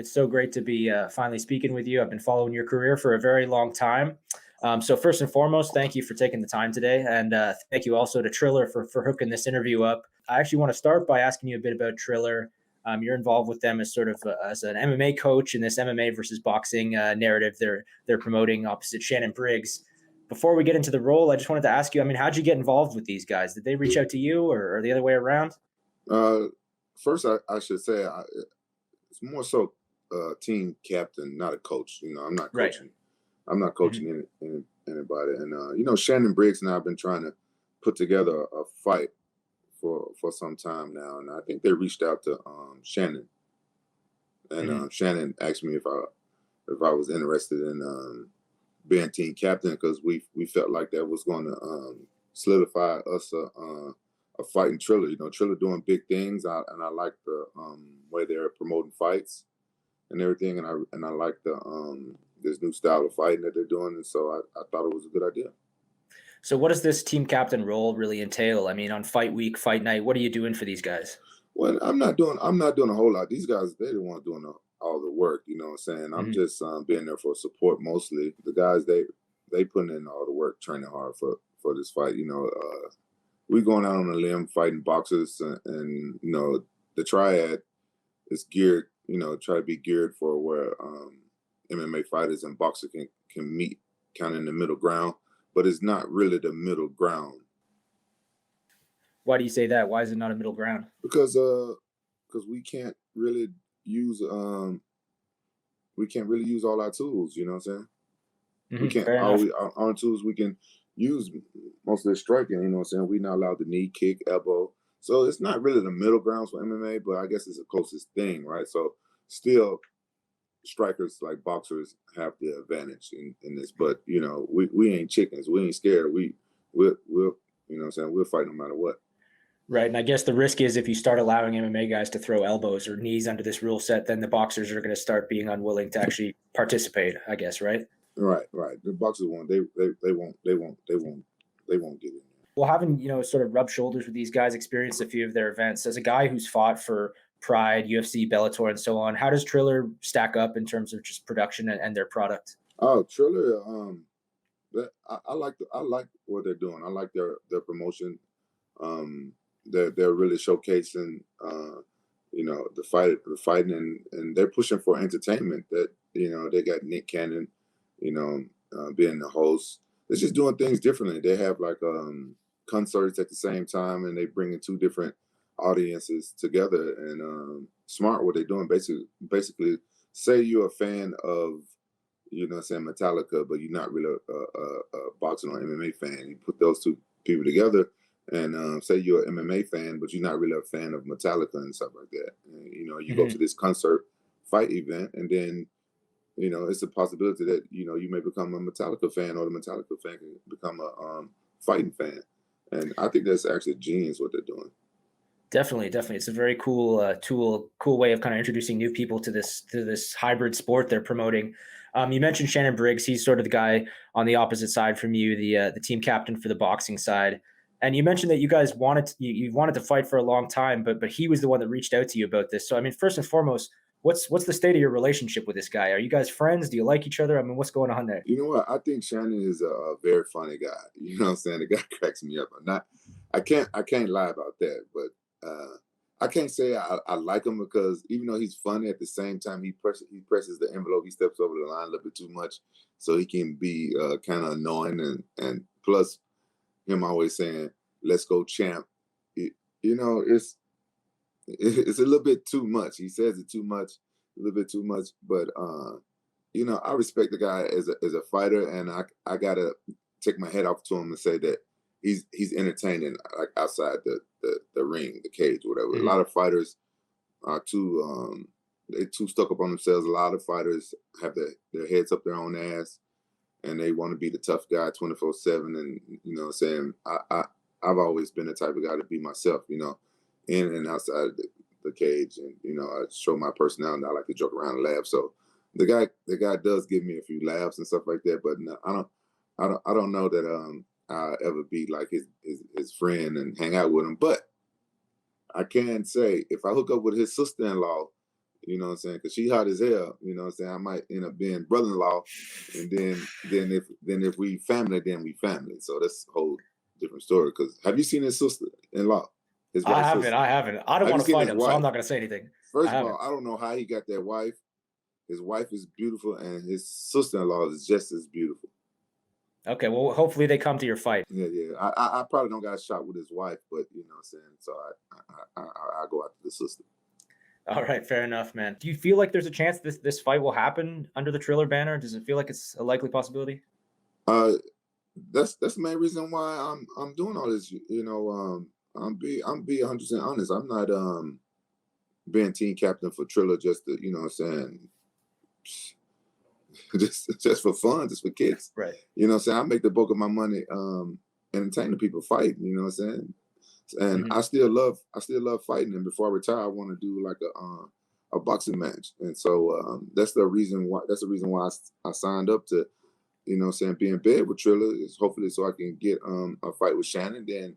It's so great to be finally speaking with you. I've been following your career for a very long time. So first and foremost, thank you for taking the time today. And thank you also to Triller for hooking this interview up. I actually want to start by asking you a bit about Triller. You're involved with them as sort of as an MMA coach in this MMA versus boxing narrative they're promoting opposite Shannon Briggs. Before we get into the role, I just wanted to ask you, I mean, how'd you get involved with these guys? Did they reach out to you or the other way around? Uh, First, I should say it's more so team captain, not a coach. I'm not Right. coaching. I'm not coaching Mhm. anybody. And Shannon Briggs and I have been trying to put together a fight for some time now, and I think they reached out to Shannon, and Mhm. Shannon asked me if I was interested in being team captain because we felt like that was going to solidify us a fighting Triller. Triller doing big things, and I like the way they're promoting fights and everything, and I like the this new style of fighting that they're doing, and so I thought it was a good idea. So what does this team captain role really entail? I mean, on fight week, fight night, what are you doing for these guys? Well, I'm not doing a whole lot. These guys, they the ones doing all the work. You know what I'm saying? I'm Mhm. just being there for support mostly. The guys, they putting in all the work, training hard for this fight. We going out on a limb fighting boxers, and the triad is geared. Try to be geared for where MMA fighters and boxers can meet, kind of in the middle ground. But it's not really the middle ground Why do you say that? Why is it not a middle ground? because we can't really use all our tools. You know what I'm saying? We Mhm. can't Fair enough. our tools we can use most of the striking. You know what I'm saying? We're not allowed to knee, kick, elbow. So it's not really the middle grounds for MMA, but I guess it's the closest thing, right? So still, strikers like boxers have the advantage in this. But we ain't chickens. We ain't scared. We'll what I'm saying, we'll fight no matter what. Right. And I guess the risk is if you start allowing MMA guys to throw elbows or knees under this rule set, then the boxers are going to start being unwilling to actually participate, I guess, right? Right, right. The boxers won't. They won't get in there. Well, having, sort of rubbed shoulders with these guys, experienced a few of their events, as a guy who's fought for Pride, UFC, Bellator, and so on, how does Triller stack up in terms of just production and their product? Oh, Triller. I like what they're doing. I like their promotion. They're really showcasing, the fighting, and they're pushing for entertainment. That they got Nick Cannon, being the host. They're just doing things differently. They have like concerts at the same time, and they bring in two different audiences together. And smart what they're doing. Basically, say you're a fan of saying Metallica, but you're not really a boxing or MMA fan. You put those two people together, and say you're an MMA fan, but you're not really a fan of Metallica and stuff like that. And, you go to Mhm. this concert fight event, and then it's a possibility that you may become a Metallica fan, or the Metallica fan can become a fighting fan. And I think that's actually genius what they're doing. Definitely, definitely. It's a very cool cool way of kind of introducing new people to this hybrid sport they're promoting. You mentioned Shannon Briggs. He's sort of the guy on the opposite side from you, the team captain for the boxing side. And you mentioned that you guys you wanted to fight for a long time, but he was the one that reached out to you about this. So I mean, first and foremost, what's the state of your relationship with this guy? Are you guys friends? Do you like each other? I mean, what's going on there? You know what? I think Shannon is a very funny guy. You know what I'm saying? The guy cracks me up. I can't lie about that, but I can't say I like him because even though he's funny, at the same time he presses the envelope. He steps over the line a little bit too much, so he can be kind of annoying. And plus him always saying "Let's go, champ." It, it's a little bit too much. He says it too much, a little bit too much. But I respect the guy as a fighter, and I gotta take my head off to him and say that he's entertaining, like outside the ring, the cage, whatever. A lot Mhm. of fighters are too they too stuck up on themselves. A lot of fighters have their heads up their own ass, and they want to be the tough guy 24/7. And what I'm saying, I've always been the type of guy to be myself, in and outside the cage, and I show my personality. I like to joke around and laugh. So the guy does give me a few laughs and stuff like that. But no, I don't know that I'll ever be like his friend and hang out with him. But I can say if I hook up with his sister-in-law, You know what I'm saying? Because she hot as hell. You know what I'm saying? I might end up being brother-in-law, and then if we family, then we family. So that's a whole different story. Because have you seen his sister-in-law, his I wife's haven't. sister? I haven't. I don't Have you want to seen fight his him, so I'm wife? not going to say anything. I First of haven't. all, I don't know how he got that wife. His wife is beautiful, and his sister-in-law is just as beautiful. Okay, well, hopefully they come to your fight. Yeah, yeah. I probably don't got shot with his wife, but you know what I'm saying. So I go after the sister. All right, fair enough, man. Do you feel like there's a chance this fight will happen under the Triller banner? Does it feel like it's a likely possibility? Uh, that's the main reason why I'm doing all this. You know, I'm be 100% honest. I'm not being team captain for Triller just to, you know what I'm saying, just for fun, just for kicks. Right. You know what I'm saying? I make the bulk of my money entertaining people fighting, you know what I'm saying? And Hmm. I still love fighting. And before I retire, I want to do like a boxing match. And so that's the reason why I signed up to, you know what I'm saying, be in bed with Triller, is hopefully so I can get a fight with Shannon. Then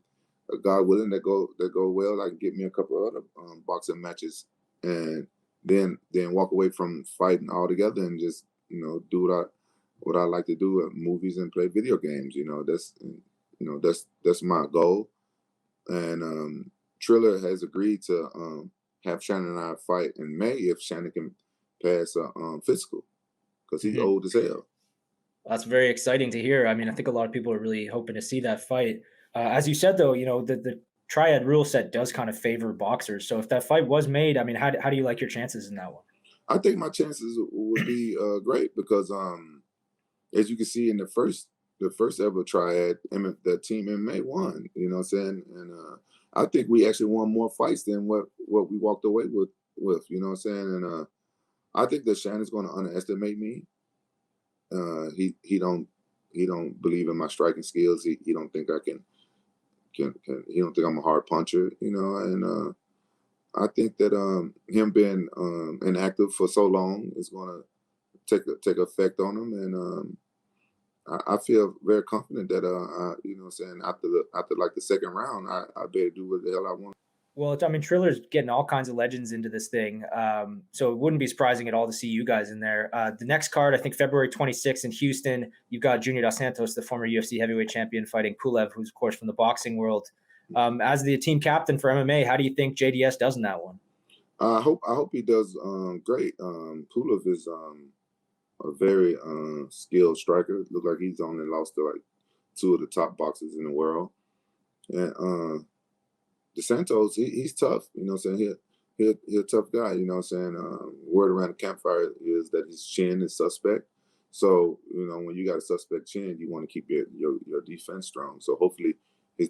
God willing, that go well, I can get me a couple of other boxing matches, and then walk away from fighting altogether and just, you know, do what I like to do, movies and play video games. That's my goal. And Triller has agreed to have Shannon and I fight in May if Shannon can pass a physical, because he's Hmm. old as hell. That's very exciting to hear. I mean, I think a lot of people are really hoping to see that fight. As you said, though, the triad rule set does kind of favor boxers. So if that fight was made, I mean, how do you like your chances in that one? I think my chances would be great because, as you can see in the first ever triad, the team MMA won. You know what I'm saying? And I think we actually won more fights than what we walked away with. You know what I'm saying? And I think that Shannon's going to underestimate me. He don't believe in my striking skills. He don't think I can he don't think I'm a hard puncher. You know, and I think that him being inactive for so long is going to take effect on him. And I feel very confident that you know what I'm saying, after like the second round, I better do what the hell I want. Well, I mean, Triller's getting all kinds of legends into this thing. So it wouldn't be surprising at all to see you guys in there. The next card, I think February 26th in Houston, you've got Junior Dos Santos, the former UFC heavyweight champion, fighting Pulev, who's, of course, from the boxing world. As the team captain for MMA, how do you think JDS does in that one? I hope he does great. Pulev is a very skilled striker. Look like he's only lost to like two of the top boxers in the world. And DeSantos, he's tough. You know what I'm saying? He a tough guy. You know what I'm saying? Word around the campfire is that his chin is suspect. So, you know, when you got a suspect chin, you want to keep your defense strong. So hopefully his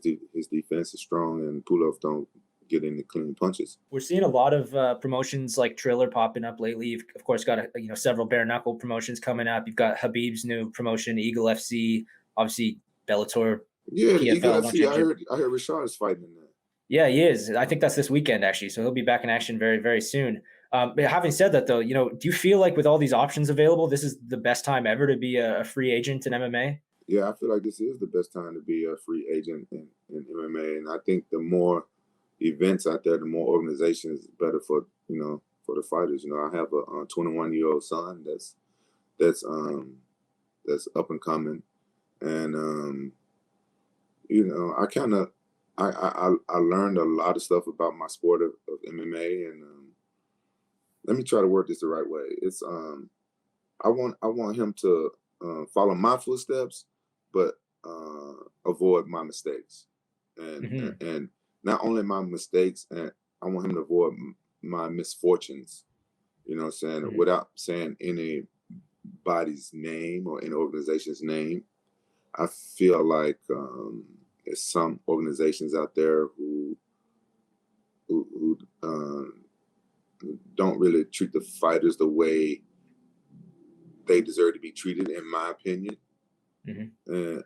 defense is strong and Pulev don't get any clean punches. We're seeing a lot of promotions like Triller popping up lately. You've, of course, got several bare knuckle promotions coming up. You've got Habib's new promotion, Eagle FC, obviously Bellator, Yeah, the Eagle PFL One FC. I Championship. heard Rashad is fighting in that. Yeah, he is. I think that's this weekend actually, so he'll be back in action very, very soon. But having said that, though, do you feel like with all these options available, this is the best time ever to be a free agent in MMA? Yeah, I feel like this is the best time to be a free agent in MMA, and I think the more events out there, the more organizations, better for the fighters. You know, I have a 21-year-old son that's up and coming, and I kind of I learned a lot of stuff about my sport of MMA, and let me try to word this the right way. It's I want him to follow my footsteps, but avoid my mistakes, and, Hmm. and and not only my mistakes, and I want him to avoid my misfortunes. You know what I'm saying? Hmm. Without saying anybody's name or any organization's name, I feel like there's some organizations out there who don't really treat the fighters the way they deserve to be treated, in my opinion. Hmm. And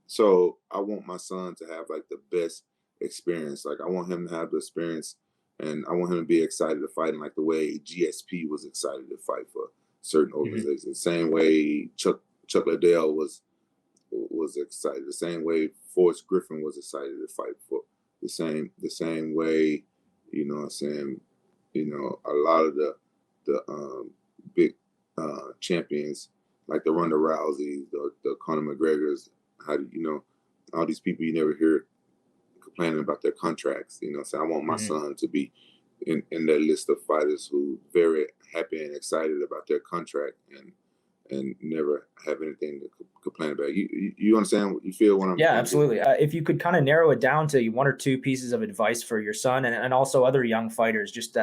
so I want my son to have like the best experience. Like I want him to have the experience, and I want him to be excited to fight in like the way GSP was excited to fight for certain Hmm. organizations. Same way Chuck Liddell was excited. The same way Forrest Griffin was excited to fight for. The same way, you know what I'm saying, you know, a lot of the big champions like the Ronda Rouseys, the Conor McGregors, how do you know all these people you never hear complaining about their contracts. You know, so I want my Mhm. son to be in that list of fighters who very happy and excited about their contract and never have anything to complain about. You understand? You feel what I'm Yeah, trying to get? absolutely. If you could kind of narrow it down to one or two pieces of advice for your son and also other young fighters, just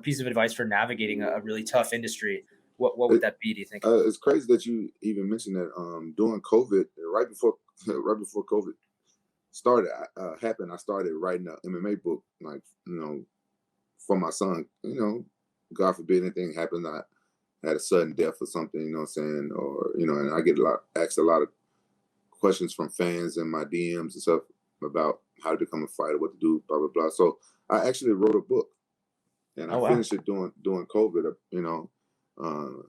piece of advice for navigating a really tough industry, what would It, that be? Do you think? it's crazy that you even mentioned that. During COVID, right before right before COVID started happened, I started writing an MMA book, like, you know, for my son. You know, God forbid anything happened, I had a sudden death or something. You know what I'm saying? Or you know, and I get asked a lot of questions from fans in my DMs and stuff about how to become a fighter, what to do, blah blah blah. So I actually wrote a book, and I Oh wow. finished it during COVID. You know, uh,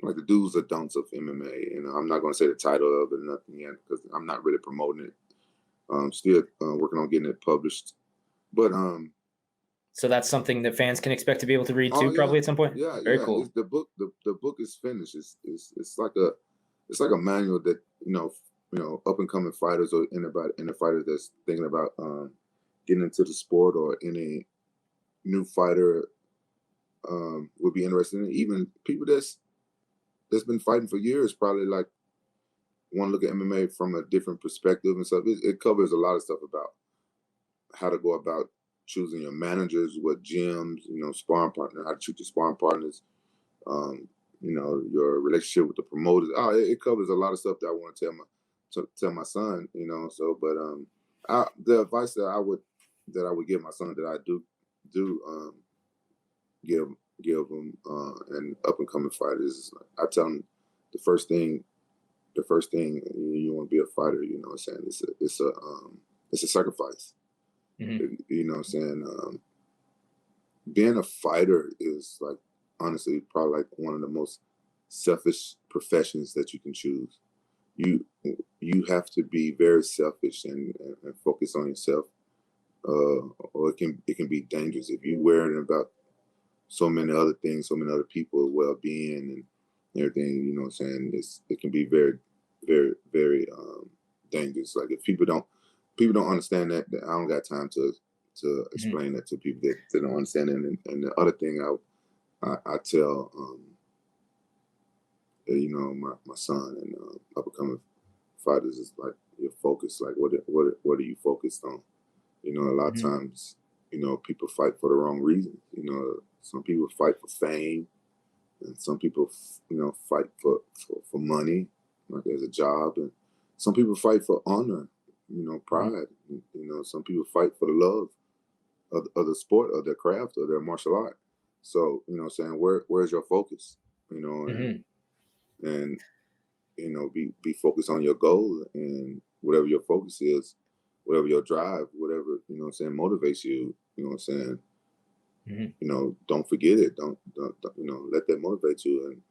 like the do's or don'ts of MMA. You know, I'm not going to say the title of it or nothing yet because I'm not really promoting it. Still working on getting it published. But So that's something that fans can expect to be able to read oh too, yeah, probably at some point. Very yeah. It's cool. the book is finished. It's like a manual that you know up and coming fighters or any fighter that's thinking about getting into the sport or any new fighter would be interested in. Even people that's been fighting for years probably like want to look at MMA from a different perspective and stuff. It covers a lot of stuff about how to go about choosing your managers, what gyms, you know, sparring partner, how to choose your sparring partners, um, you know, your relationship with the promoters. Oh, it covers a lot of stuff that I want to tell my son, you know. So, but the advice that I would give my son that I do give give him and up and coming fighters is I tell him the first thing you want to be a fighter, you know what I'm saying? It's a sacrifice. Hmm. You know what I'm saying? Being a fighter is like honestly probably like one of the most selfish professions that you can choose. You you have to be very selfish and focus on yourself, or it can be dangerous if you're worrying about so many other things, so many other people's well being and everything. You know what I'm saying? It can be very, very, very dangerous. Like if people don't understand that I don't got time to Hmm. explain that to people that they don't understand it. And the other thing I tell you know my son and up and coming fighters is like your focus. Like what are you focused on? You know, a lot of Hmm. times, you know, people fight for the wrong reasons. You know, some people fight for fame, and some people, you know, fight for money, like as a job, and some people fight for honor, you know, Hmm. pride. You know, some people fight for the love of the sport, of their craft, or their martial art. So, you know, saying where's your focus? You know, Hmm. and you know, be focused on your goal and whatever your focus is, whatever your drive, whatever, you know what I'm saying, motivates you, you know what I'm saying, Hmm. you know, don't forget it. Don't you know, let that motivate you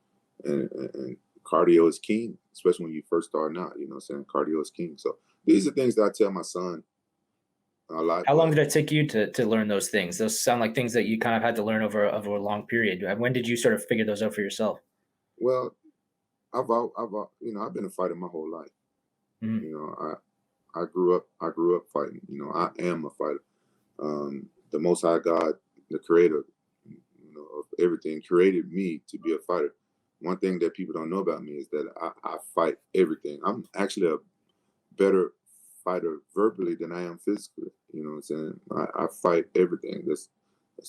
and cardio is king, especially when you first starting out, you know what I'm saying? Cardio is king. So these are things that I tell my son a lot, How long but did it take you to learn those things? Those sound like things that you kind of had to learn over a long period. When did you sort of figure those out for yourself? well, you know, I've been a fighter my whole life. Mhm. You know, I grew up fighting. You know, I am a fighter. The Most High God, the Creator, you know, of everything, created me to be a fighter. One thing that people don't know about me is that I fight everything. I'm actually a better fighter verbally than I am physically. You know what I'm saying? I fight everything. That's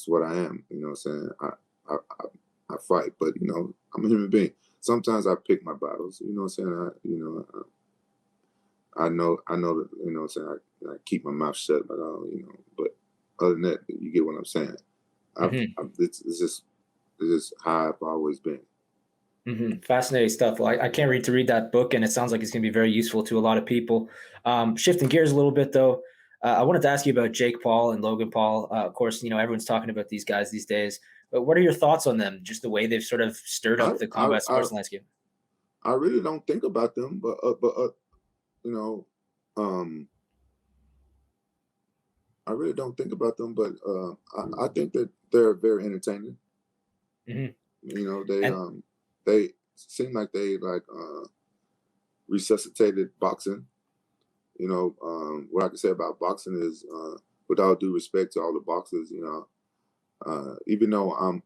what I am. You know what I'm saying? I, I fight, but you know, I'm a human being. Sometimes I pick my battles. You know what I'm saying? I know that, you know what I'm saying? I keep my mouth shut, but you know, but other than that, you get what I'm saying. Mhm. It's just how I've always been. Mhm. Fascinating stuff. Well, I can't wait to read that book, and it sounds like it's going to be very useful to a lot of people. Shifting gears a little bit, though, I wanted to ask you about Jake Paul and Logan Paul. Of course, everyone's talking about these guys these days. But what are your thoughts on them? Just the way they've sort of stirred I up the I combat I, sports landscape. I really don't think about them, but you know, um, I really don't think about them, but I think that they're very entertaining. Mhm. You know, And they seem like they resuscitated boxing. You know, what I can say about boxing is, with all due respect to all the boxers, you know, even though I'm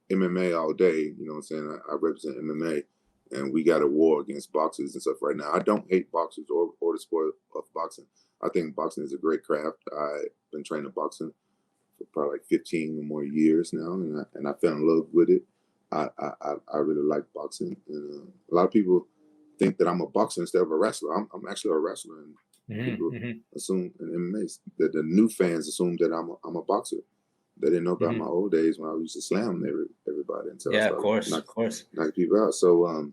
MMA all day, you know what I'm saying? I represent MMA, and we got a war against boxers and stuff right now. I don't hate boxers or the sport of boxing. I think boxing is a great craft. I've been training boxing for probably like 15 or more years now, and I fell in love with it. I really like boxing, and a lot of people think that I'm a boxer instead of a wrestler. I'm actually a wrestler, and mhm, people mhm, assume in MMA that the new fans assume that I'm a boxer. They didn't know about my mhm. old days when I used to slam everybody until I Yeah, of started course, of course. knocking people out. So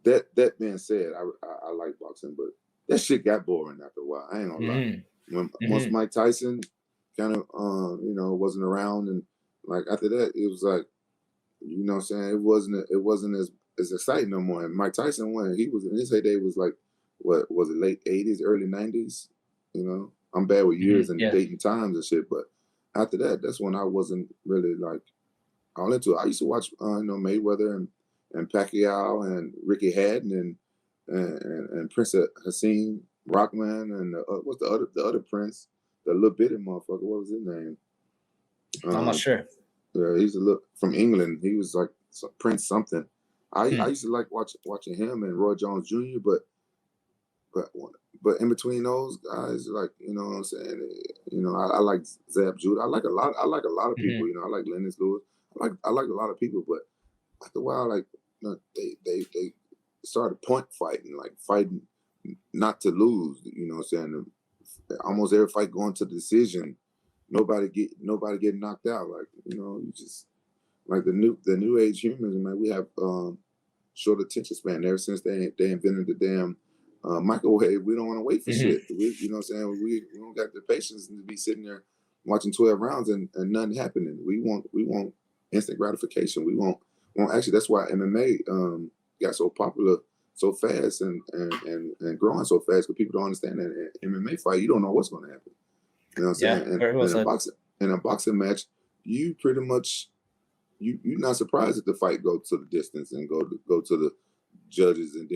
that being said, I like boxing, but that shit got boring after a while. I ain't gonna lie. Mhm, Once mhm, Mike Tyson kind of wasn't around, and like after that, it was like, you know what I'm saying, it wasn't as exciting no more. And Mike Tyson, when he was in his heyday, was like, what was it, late 80s, early 90s? You know, I'm bad with years mhm. and Yeah. dating times and shit, but after that, that's when I wasn't really like all into it. I used to watch, Mayweather and Pacquiao and Ricky Hatton and Prince Hassim Rockman and what's the other Prince, the little bitty motherfucker. What was his name? I'm not Um, sure. he's a look from England. He was like Prince something. I Hmm. used to like watching him and Roy Jones Jr. But but in between those guys, like, you know what I'm saying, I like Zab Judah. I like a lot of people. Mhm, You know, I like Lennox Lewis. I like a lot of people, but after a while, like, they started point fighting, like fighting not to lose. You know what I'm saying? Almost every fight going to the decision. Nobody get knocked out. Like, you just like the new age humans, man. We have short attention span. Ever since they invented the damn microwave, we don't want to wait for mhm. shit. You know what I'm saying? We don't got the patience to be sitting there watching 12 rounds and nothing happening. We want instant gratification. We want actually, that's why MMA got so popular so fast and growing so fast, because people don't understand that in MMA fight, you don't know what's going to happen. You know what I'm saying? Yeah, very well And said. in a boxing match, you pretty much you're not surprised if the fight go to the distance and go to the judges, and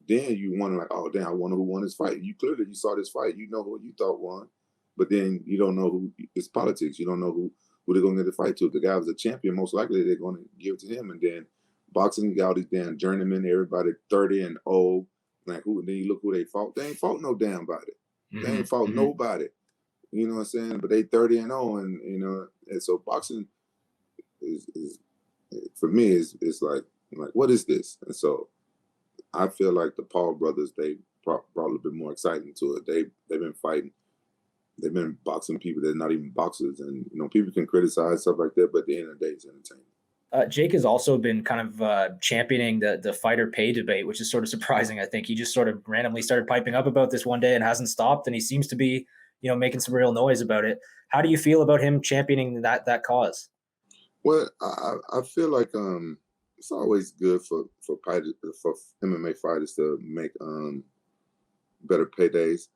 then you wonder like, oh damn, I wonder who won this fight. You saw this fight, you know who you thought won, but then you don't know who. It's politics. You don't know who they're gonna get the fight to. If the guy was a champion, most likely they're gonna give it to him. And then boxing, you got all these damn journeymen, everybody 30 and old. Like, who? And then you look who they fought. They ain't fought no damn body. They ain't Mhm, fought mhm. nobody. You know what I'm saying? But they 30 and 0, and and so boxing is for me is like what is this? And so I feel like the Paul brothers, they brought a little bit more excitement to it. They've been fighting, they've been boxing people that are not even boxers, and people can criticize stuff like that, but at the end of the day, it's entertainment. Jake has also been kind of championing the fighter pay debate, which is sort of surprising. I think he just sort of randomly started piping up about this one day and hasn't stopped, and he seems to be, making some real noise about it. How do you feel about him championing that cause? Well, I feel like it's always good for MMA fighters to make better paydays.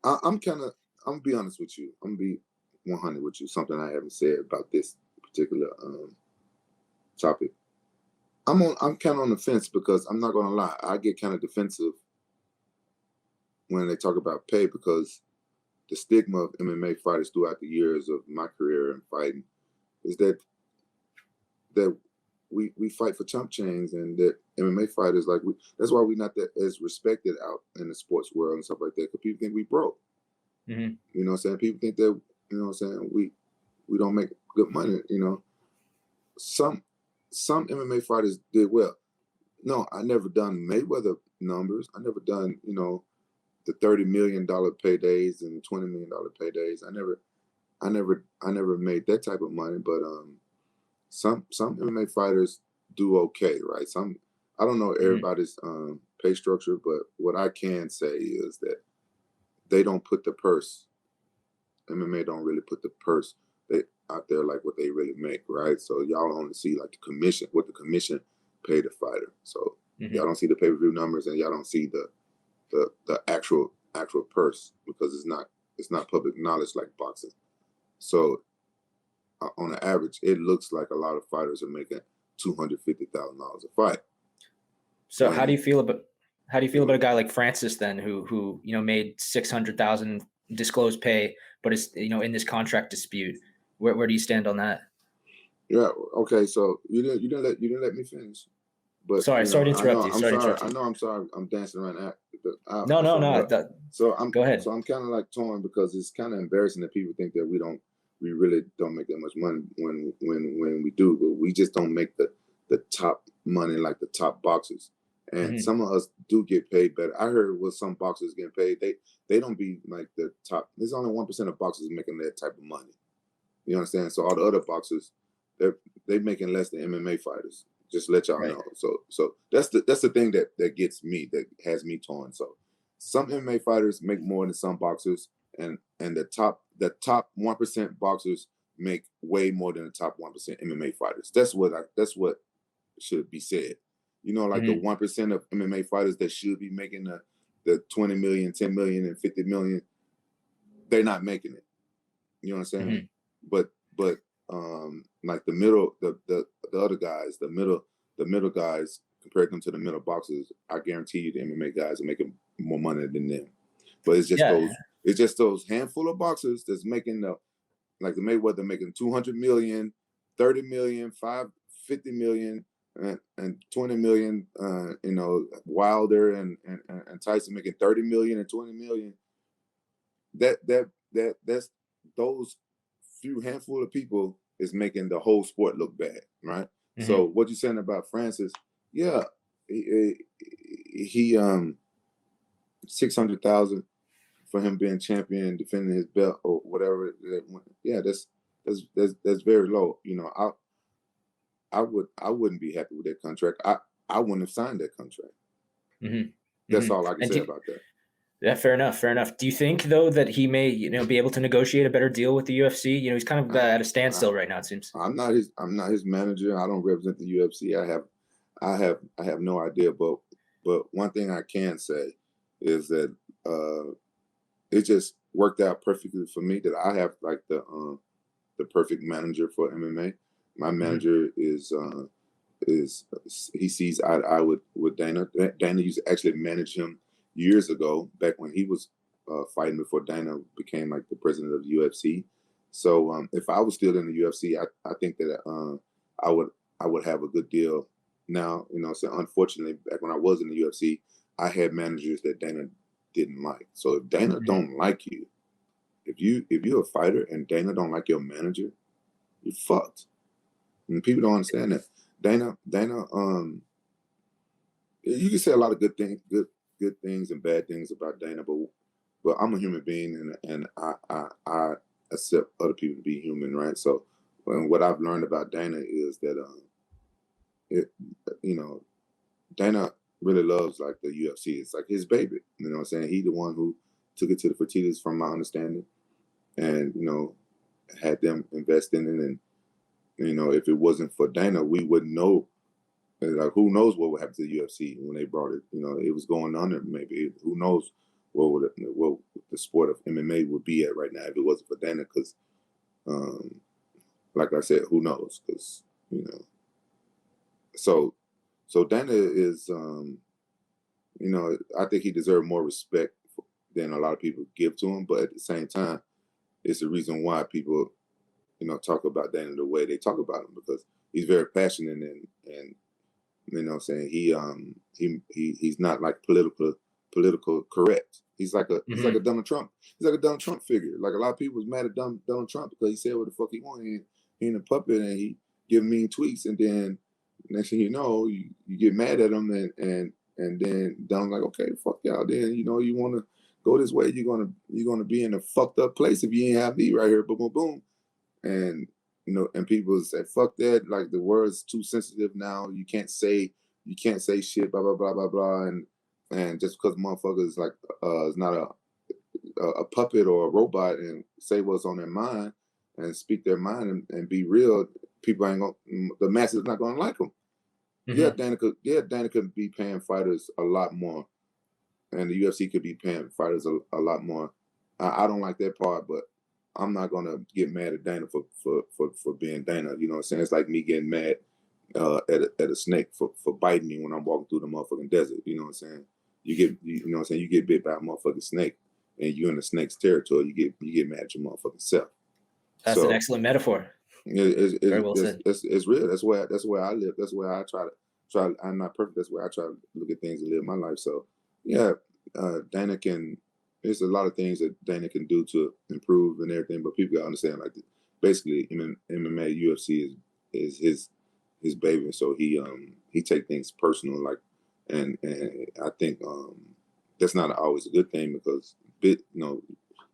I'm kind of, I'm gonna be honest with you. I'm gonna be 100 with you. Something I haven't said about this particular topic. I'm kind of on the fence, because I'm not gonna lie. I get kind of defensive when they talk about pay, because the stigma of MMA fighters throughout the years of my career and fighting is that we fight for chump change, and that MMA fighters, like, that's why we're not that as respected out in the sports world and stuff like that, because people think we broke. Hmm. You know what I'm saying? People think that, what I'm saying, we don't make good money. Some MMA fighters did well. No, I never done Mayweather numbers. I never done, the $30 million paydays and $20 million paydays. I never made that type of money. But some MMA fighters do okay, right? I don't know Hmm. everybody's pay structure, but what I can say is that they don't put the purse. MMA don't really put the purse they out there like what they really make, right? So y'all only see like what the commission pay the fighter. So y'all Hmm. don't see the pay-per-view numbers, and y'all don't see the actual purse, because it's not public knowledge like boxing. So on the average, it looks like a lot of fighters are making $250,000 a fight. So And, how do you feel about a guy like Francis then, who made 600,000 disclosed pay, but is in this contract dispute? Where do you stand on that? yeah, okay. So you didn't let me finish. But Sorry to I interrupt know you. I'm Sorry to sorry. interrupt I you. know I'm sorry. I'm dancing around No, no, something no. else. So Go ahead. I'm kind of like torn because it's kind of embarrassing that people think that we really don't make that much money when we do, but we just don't make the top money like the top boxers. And Mhm. some of us do get paid better. I heard with some boxers getting paid, they don't be like the top. There's only 1% of boxers making that type of money. You understand? So all the other boxers, they making less than MMA fighters. Just let y'all Right. know. So that's the thing that gets me, that has me torn. So some MMA fighters make more than some boxers, and the top 1% boxers make way more than the top 1% MMA fighters. That's what should be said. Like the Mhm. 1% of MMA fighters that should be making the 20 million, 10 million, and 50 million, they're not making it. You know what I'm saying? Mhm. But like the middle, the other guys, the middle guys, compared them to the middle boxers, I guarantee you the MMA guys are making more money than them. But Yeah. it's just those handful of boxers that's making like the Mayweather making 200 million, 30 million, 50 million, and 20 million. Wilder and Tyson making 30 million and 20 million. That's those few handful of people is making the whole sport look bad, right? So Mhm. what you saying about Francis? Yeah, he 600,000 for him being champion, defending his belt or whatever. Yeah, that's very low. I wouldn't be happy with that contract. I wouldn't have signed that contract. Mhm. That's Mhm. all I can And say about that. yeah, fair enough. Fair enough. Do you think though that he may, be able to negotiate a better deal with the UFC? He's kind of I, at a I, standstill right now. It seems. I'm not his manager. I don't represent the UFC. I have no idea. But one thing I can say is that it just worked out perfectly for me that I have like the perfect manager for MMA. My Mhm. manager is he sees eye to eye with Dana. Dana used to actually manage him years ago, back when he was fighting before Dana became like the president of the UFC. So if I was still in the UFC, I think that I would have a good deal now. So unfortunately, back when I was in the UFC, I had managers that Dana didn't like. So if Dana Mhm. don't like you, if you're a fighter and Dana don't like your manager, you're fucked. And people don't understand that. Dana, you can say a lot of good things and bad things about Dana, but I'm a human being, and I accept other people to be human, right? So, what I've learned about Dana is that it, you know, Dana really loves like the UFC. It's like his baby. You know what I'm saying? He the one who took it to the Fertitas, from my understanding, and had them invest in it. And if it wasn't for Dana, we wouldn't know. Like, who knows what would happen to the UFC when they brought it? It was going under. Maybe who knows what the sport of MMA would be at right now if it wasn't for Dana? Because, um, like I said, who knows? Because so Dana is, I think he deserved more respect than a lot of people give to him. But at the same time, it's the reason why people talk about Dana the way they talk about him, because he's very passionate, and saying he's not like political correct. He's like a Mhm. Donald Trump. He's like a Donald Trump figure. Like, a lot of people was mad at Donald Trump because he said what the fuck he wanted. He ain't a puppet, and he give mean tweets, and then next thing you know, you get mad at him, and then Donald's like, okay, fuck y'all. Then you want to go this way, you're gonna be in a fucked up place if you ain't have me right here. Boom, boom, boom. And and people say, fuck that, like the word's too sensitive now, you can't say shit, blah blah blah blah blah. And just because motherfuckers is not a puppet or a robot and say what's on their mind and speak their mind, and be real, people ain't gonna the masses not gonna like them. Yeah, Mhm. Dana could be paying fighters a lot more, and the UFC could be paying fighters a lot more. I don't like that part, but I'm not gonna get mad at Dana for being Dana. You know what I'm saying? It's like me getting mad at a snake for biting me when I'm walking through the motherfucking desert. You know what I'm saying? You know what I'm saying? You get bit by a motherfucking snake, and you're in the snake's territory. You get mad at your motherfucking self. That's an So excellent metaphor. Very well said. it's real. That's where I live. That's where I try. I'm not perfect. That's where I try to look at things and live my life. So yeah, Dana can. There's a lot of things that Dana can do to improve and everything, but people gotta understand like basically MMA UFC is his baby. So he take things personal, like, and I think that's not always a good thing because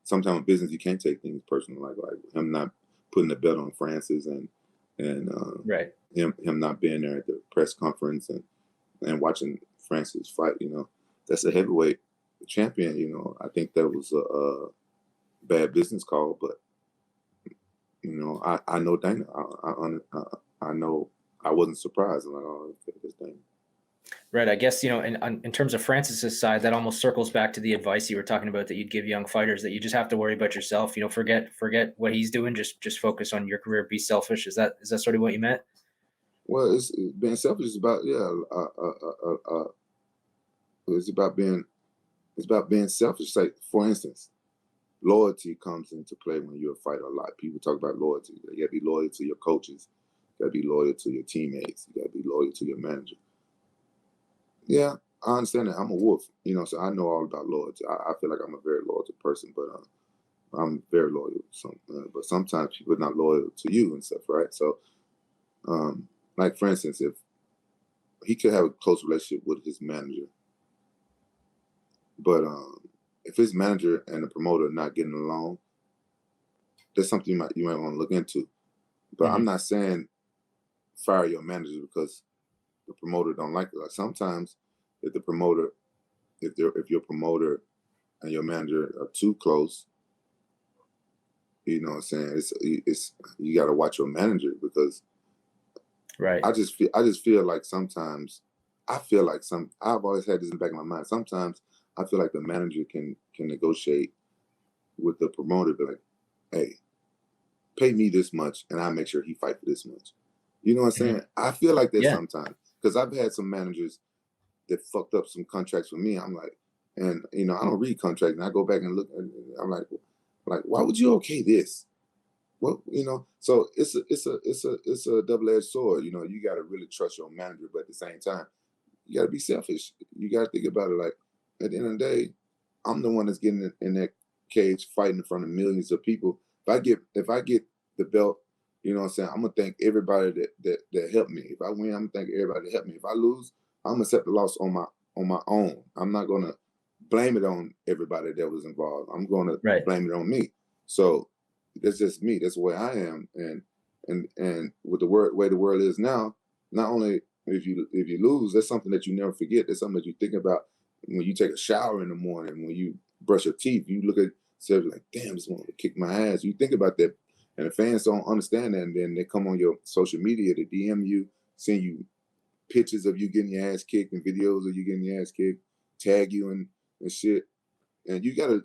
sometimes in business you can't take things personal, like him not putting the belt on Francis and Right. him not being there at the press conference and watching Francis fight. That's a heavyweight champion. I think that was a bad business call, but I know Dana. I know I wasn't surprised. I'm like, oh, okay, this thing. Right. I guess, in terms of Francis's side, that almost circles back to the advice you were talking about that you'd give young fighters, that you just have to worry about yourself. Forget what he's doing. Just focus on your career. Be selfish. Is that sort of what you meant? Well, it's being selfish is about it's about being selfish. Like, for instance, loyalty comes into play when you're a fighter a lot. People talk about loyalty. You got to be loyal to your coaches. You got to be loyal to your teammates. You got to be loyal to your manager. Yeah, I understand that. I'm a wolf, so I know all about loyalty. I feel like I'm a very loyal person, but I'm very loyal. But sometimes people are not loyal to you and stuff, right? So, like, for instance, if he could have a close relationship with his manager, but if his manager and the promoter are not getting along, that's something you might want to look into. But I'm not saying fire your manager because the promoter don't like it. Like, sometimes if your promoter and your manager are too close, you know what I'm saying, it's you got to watch your manager, because right. I just feel like sometimes I've always had this in the back of my mind. Sometimes I feel like the manager can negotiate with the promoter, be like, hey, pay me this much and I'll make sure he fight for this much. You know what I'm saying? I feel like that sometimes, because I've had some managers that fucked up some contracts with me. I'm like, and I don't read contracts, and I go back and look, and I'm like, why would you okay this? Well, so it's a double-edged sword. You got to really trust your manager, but at the same time, you got to be selfish. You got to think about it like, at the end of the day, I'm the one that's getting in that cage fighting in front of millions of people. If I get the belt, you know what I'm saying, I'm gonna thank everybody that helped me. If I win, I'm gonna thank everybody that helped me. If I lose, I'm gonna accept the loss on my own. I'm not gonna blame it on everybody that was involved. I'm gonna blame it on me. So that's just me. That's the way I am. And with the way the world is now, not only if you lose, that's something that you never forget. That's something that you think about when you take a shower in the morning, when you brush your teeth. You look at yourself like, damn, this one would kick my ass. You think about that. And the fans don't understand that, and then they come on your social media to DM you, send you pictures of you getting your ass kicked and videos of you getting your ass kicked, tag you and shit. And you gotta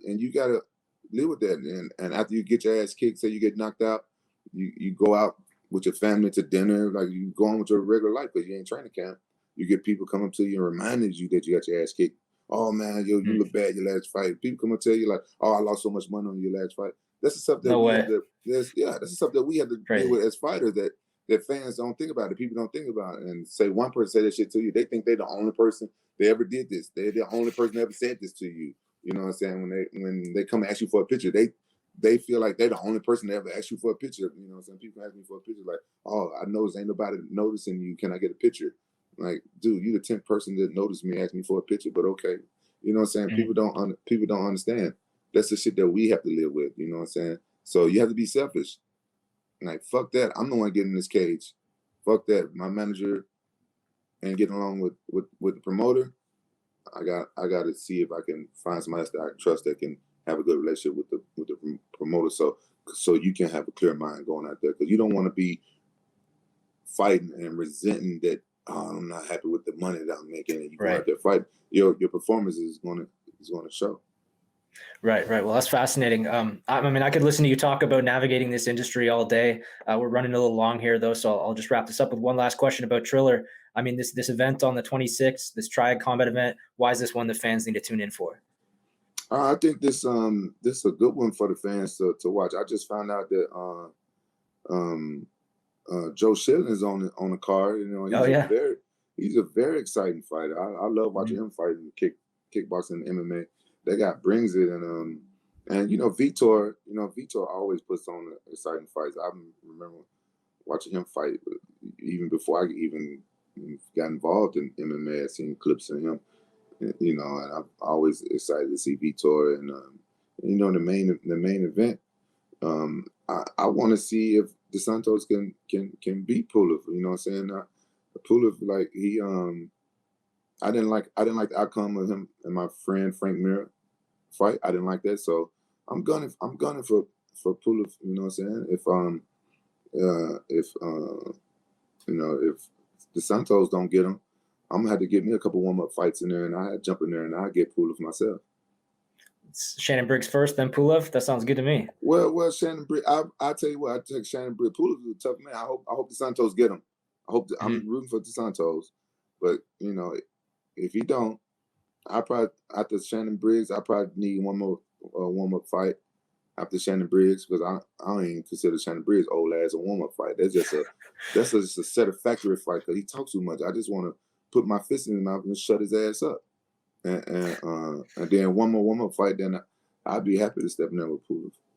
live with that. And after you get your ass kicked, say you get knocked out, you go out with your family to dinner, like you go on with your regular life because you ain't training camp. You get people coming to you and reminding you that you got your ass kicked. Oh man, you look bad your last fight. People come and tell you like, oh, I lost so much money on your last fight. That's the stuff that that's the stuff that we have to deal with as fighters that fans don't think about, that people don't think about. And say one person say that shit to you, they think they're the only person that ever did this. They're the only person that ever said this to you. You know what I'm saying? When they come ask you for a picture, they feel like they're the only person that ever asked you for a picture. You know what I'm saying? People ask me for a picture like, oh, I noticed ain't nobody noticing you. Can I get a picture? Like, dude, you the 10th person that noticed me, asked me for a picture, but okay. You know what I'm saying? People don't understand. That's the shit that we have to live with. You know what I'm saying? So you have to be selfish. Like, fuck that. I'm the one getting in this cage. Fuck that. My manager ain't getting along with the promoter. I got to see if I can find somebody else that I trust that can have a good relationship with the promoter, so you can have a clear mind going out there, because you don't want to be fighting and resenting that, oh, I'm not happy with the money that I'm making, and you go out there fighting. Your performance is going to show. Right, right. Well, that's fascinating. I mean, I could listen to you talk about navigating this industry all day. We're running a little long here, though, so I'll just wrap this up with one last question about Triller. I mean, this event on the 26th, this Triad Combat event. Why is this one that fans need to tune in for? I think this is a good one for the fans to watch. I just found out that um, Joe Schilling is on the card. You know, Oh yeah. he's a very exciting fighter. I love watching Mhm. him fight in kickboxing and MMA. They got brings it and you know Vitor always puts on exciting fights. I remember watching him fight even before I even got involved in MMA. I seen clips of him, you know, and I'm always excited to see Vitor and you know the main event. I want to see if DeSantos can beat Pulev. You know what I'm saying? Pulev, like I didn't like the outcome of him and my friend Frank Mir fight. I didn't like that, so I'm gunning for Pulev. You know what I'm saying? If you know if DeSantos don't get him, I'm gonna have to get me a couple warm up fights in there, and I jump in there and I get Pulev myself. It's Shannon Briggs first, then Pulev. That sounds good to me. Well, Shannon Briggs. I tell you what, I take Shannon Briggs. Pulev is a tough man. I hope the Santos get him. Mhm. I'm rooting for the Santos, but you know, if he don't, I probably after Shannon Briggs, I probably need one more warm up fight after Shannon Briggs because I don't even consider Shannon Briggs old as a warm up fight. Just a satisfactory fight because he talks too much. I just want to put my fist in his mouth and shut his ass up, and then one more warm up fight. Then I'd be happy to step in there with Pulev.